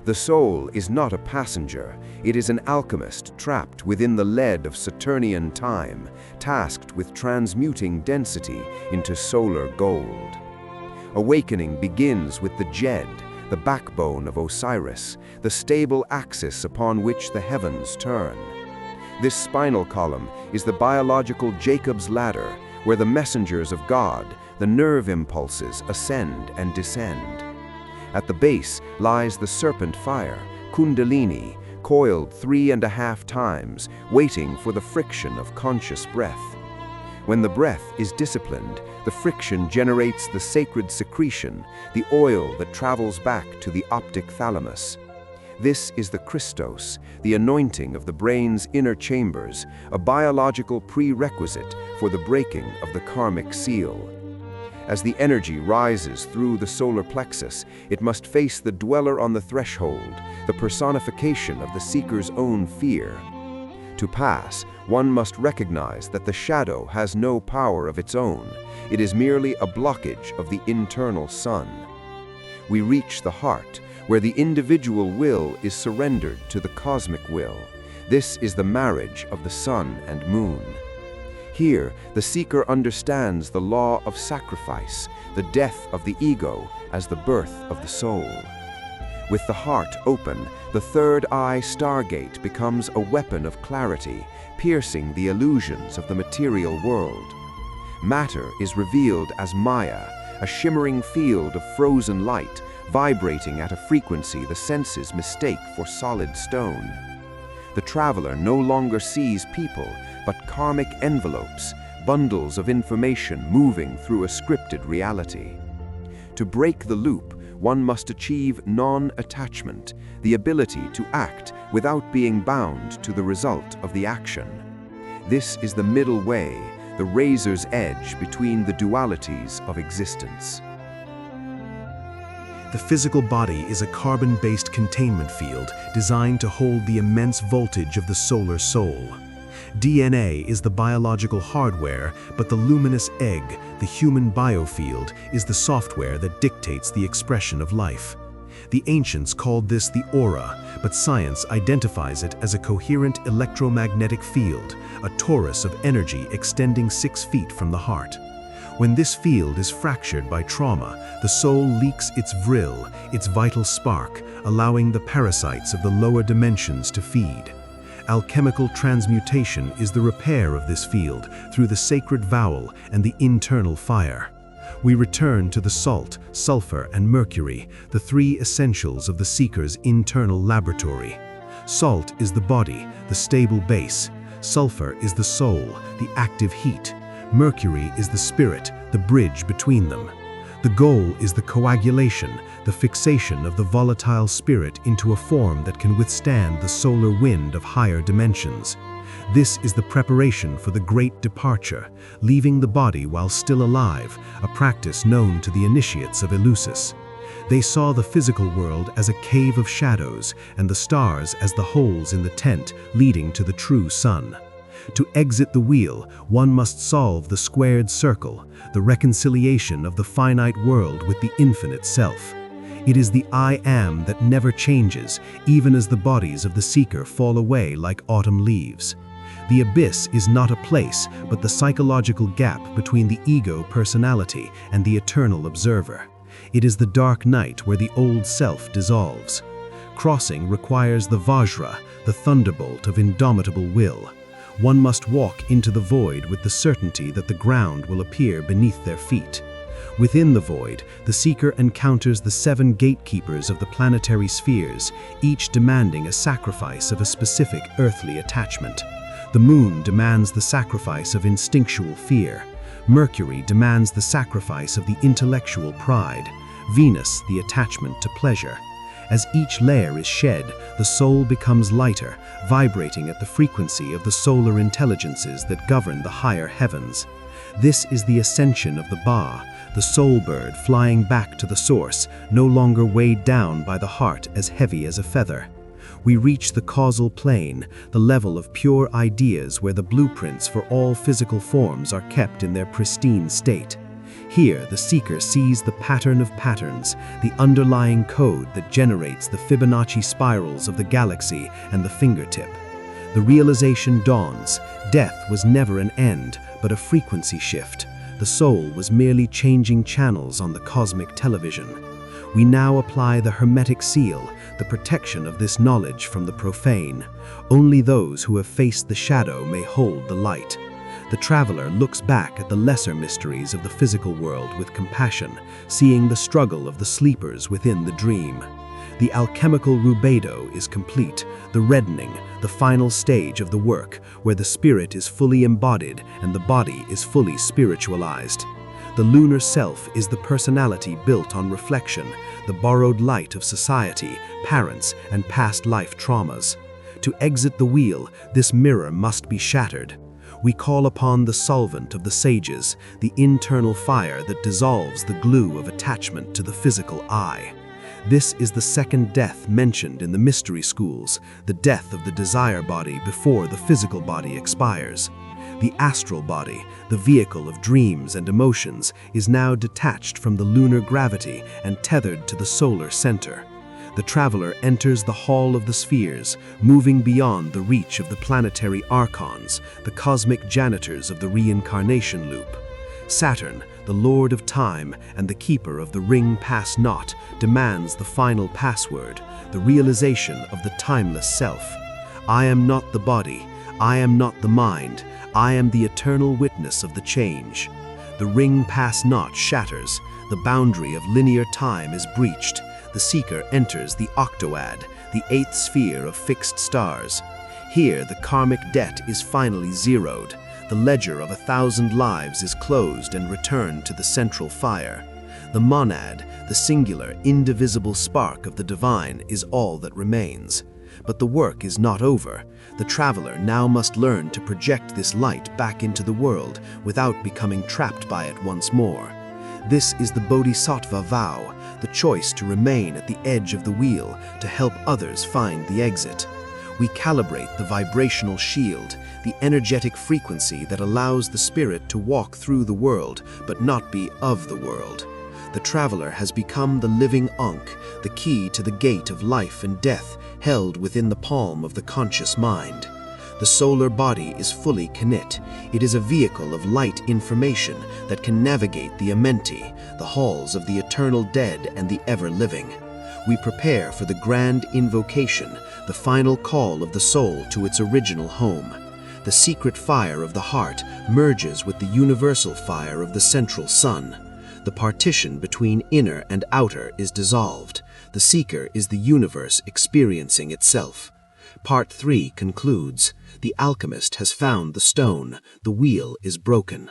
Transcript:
The soul is not a passenger, it is an alchemist trapped within the lead of Saturnian time, tasked with transmuting density into solar gold. Awakening begins with the Jed, the backbone of Osiris, the stable axis upon which the heavens turn. This spinal column is the biological Jacob's ladder, where the messengers of God, the nerve impulses, ascend and descend. At the base lies the serpent fire, Kundalini, coiled 3.5 times, waiting for the friction of conscious breath. When the breath is disciplined, the friction generates the sacred secretion, the oil that travels back to the optic thalamus. This is the Christos, the anointing of the brain's inner chambers, a biological prerequisite for the breaking of the karmic seal. As the energy rises through the solar plexus, it must face the dweller on the threshold, the personification of the seeker's own fear. To pass, one must recognize that the shadow has no power of its own. It is merely a blockage of the internal sun. We reach the heart, where the individual will is surrendered to the cosmic will. This is the marriage of the sun and moon. Here, the seeker understands the law of sacrifice, the death of the ego as the birth of the soul. With the heart open, the third eye stargate becomes a weapon of clarity, piercing the illusions of the material world. Matter is revealed as Maya, a shimmering field of frozen light, vibrating at a frequency the senses mistake for solid stone. The traveler no longer sees people, but karmic envelopes, bundles of information moving through a scripted reality. To break the loop, one must achieve non-attachment, the ability to act without being bound to the result of the action. This is the middle way, the razor's edge between the dualities of existence. The physical body is a carbon-based containment field designed to hold the immense voltage of the solar soul. DNA is the biological hardware, but the luminous egg, the human biofield, is the software that dictates the expression of life. The ancients called this the aura, but science identifies it as a coherent electromagnetic field, a torus of energy extending 6 feet from the heart. When this field is fractured by trauma, the soul leaks its vril, its vital spark, allowing the parasites of the lower dimensions to feed. Alchemical transmutation is the repair of this field through the sacred vowel and the internal fire. We return to the salt, sulfur, and mercury, the 3 essentials of the seeker's internal laboratory. Salt is the body, the stable base. Sulfur is the soul, the active heat. Mercury is the spirit, the bridge between them. The goal is the coagulation, the fixation of the volatile spirit into a form that can withstand the solar wind of higher dimensions. This is the preparation for the great departure, leaving the body while still alive, a practice known to the initiates of Eleusis. They saw the physical world as a cave of shadows and the stars as the holes in the tent leading to the true sun. To exit the wheel, one must solve the squared circle, the reconciliation of the finite world with the infinite self. It is the I am that never changes, even as the bodies of the seeker fall away like autumn leaves. The abyss is not a place, but the psychological gap between the ego personality and the eternal observer. It is the dark night where the old self dissolves. Crossing requires the Vajra, the thunderbolt of indomitable will. One must walk into the void with the certainty that the ground will appear beneath their feet. Within the void, the seeker encounters the 7 gatekeepers of the planetary spheres, each demanding a sacrifice of a specific earthly attachment. The moon demands the sacrifice of instinctual fear. Mercury demands the sacrifice of the intellectual pride. Venus, the attachment to pleasure. As each layer is shed, the soul becomes lighter, vibrating at the frequency of the solar intelligences that govern the higher heavens. This is the ascension of the Ba, the soul bird flying back to the source, no longer weighed down by the heart as heavy as a feather. We reach the causal plane, the level of pure ideas where the blueprints for all physical forms are kept in their pristine state. Here, the seeker sees the pattern of patterns, the underlying code that generates the Fibonacci spirals of the galaxy and the fingertip. The realization dawns. Death was never an end, but a frequency shift. The soul was merely changing channels on the cosmic television. We now apply the hermetic seal, the protection of this knowledge from the profane. Only those who have faced the shadow may hold the light. The traveler looks back at the lesser mysteries of the physical world with compassion, seeing the struggle of the sleepers within the dream. The alchemical rubedo is complete, the reddening, the final stage of the work, where the spirit is fully embodied and the body is fully spiritualized. The lunar self is the personality built on reflection, the borrowed light of society, parents, and past life traumas. To exit the wheel, this mirror must be shattered. We call upon the solvent of the sages, the internal fire that dissolves the glue of attachment to the physical I. This is the second death mentioned in the mystery schools, the death of the desire body before the physical body expires. The astral body, the vehicle of dreams and emotions, is now detached from the lunar gravity and tethered to the solar center. The traveler enters the hall of the spheres, moving beyond the reach of the planetary archons, the cosmic janitors of the reincarnation loop. Saturn, the lord of time and the keeper of the ring pass not, demands the final password, the realization of the timeless self. I am not the body, I am not the mind, I am the eternal witness of the change. The ring pass not shatters, the boundary of linear time is breached. The seeker enters the octoad, the eighth sphere of fixed stars. Here the karmic debt is finally zeroed. The ledger of 1,000 lives is closed and returned to the central fire. The monad, the singular, indivisible spark of the divine, is all that remains. But the work is not over. The traveler now must learn to project this light back into the world without becoming trapped by it once more. This is the bodhisattva vow, the choice to remain at the edge of the wheel to help others find the exit. We calibrate the vibrational shield, the energetic frequency that allows the spirit to walk through the world but not be of the world. The traveler has become the living Ankh, the key to the gate of life and death, held within the palm of the conscious mind. The solar body is fully knit. It is a vehicle of light information that can navigate the Amenti, the halls of the eternal dead and the ever-living. We prepare for the grand invocation, the final call of the soul to its original home. The secret fire of the heart merges with the universal fire of the central sun. The partition between inner and outer is dissolved. The seeker is the universe experiencing itself. Part 3 concludes. The alchemist has found the stone. The wheel is broken.